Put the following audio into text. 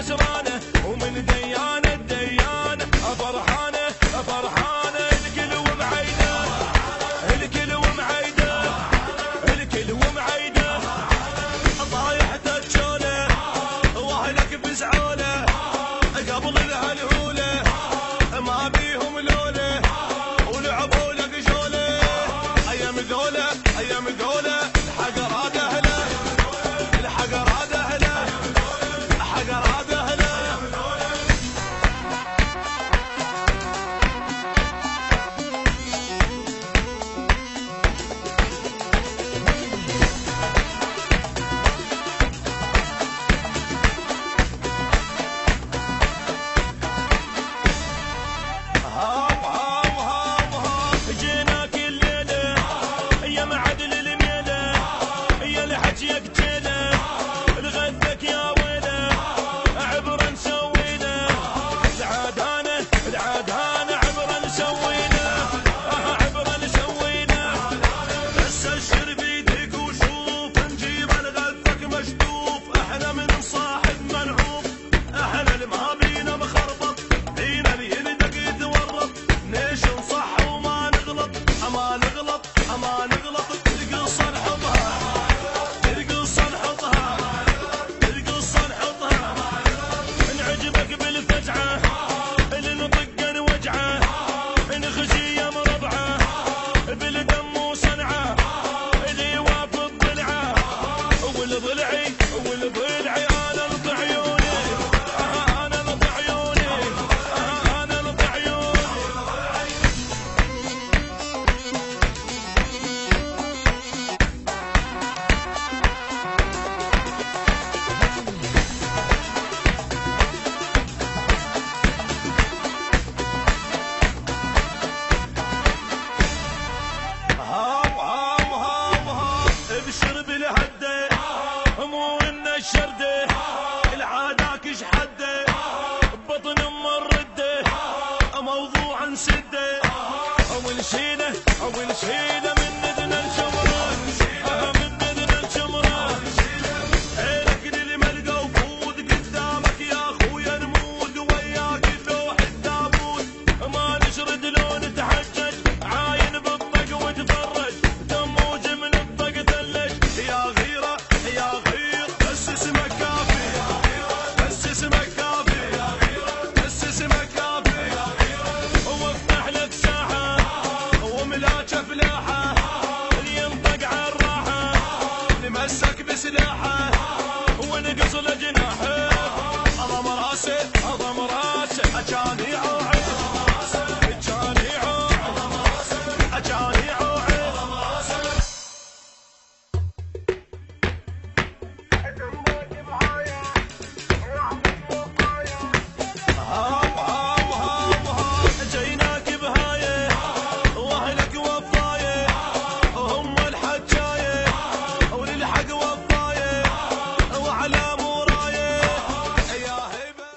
خسرانه ومن ديانه ديانه فرحانه فرحانه الكل ومعيده الكل ومعيده الكل ومعيده طايح تجوله واهلك بزعوله قبل الهلهوله ما بيهم لوله ولعبوا لك جوله ايام ذوله ايام ذوله الحقر هذا هلا الحقر هذا هلا الحقر هذا هلا جيناك الليله يا معدل الميله يا لحجيك جيله لغدك يا ويله عبره نسويله العادانه العادانه عبره نسويله عبره نسويله بس اشر بيدك وشوف نجيب لغدك مشطوف احنا من صاحب منعوف احنا اللي ما بينا مخربط بينا اللي يلدق يتورط ليش نصح وما نغلط ما نغلط ما نغلط القصه نحطها القصه نحطها القصه نحطها نعجبك بالفجعه اللي نطق وجعه نخزي مربعه بالدم وصنعه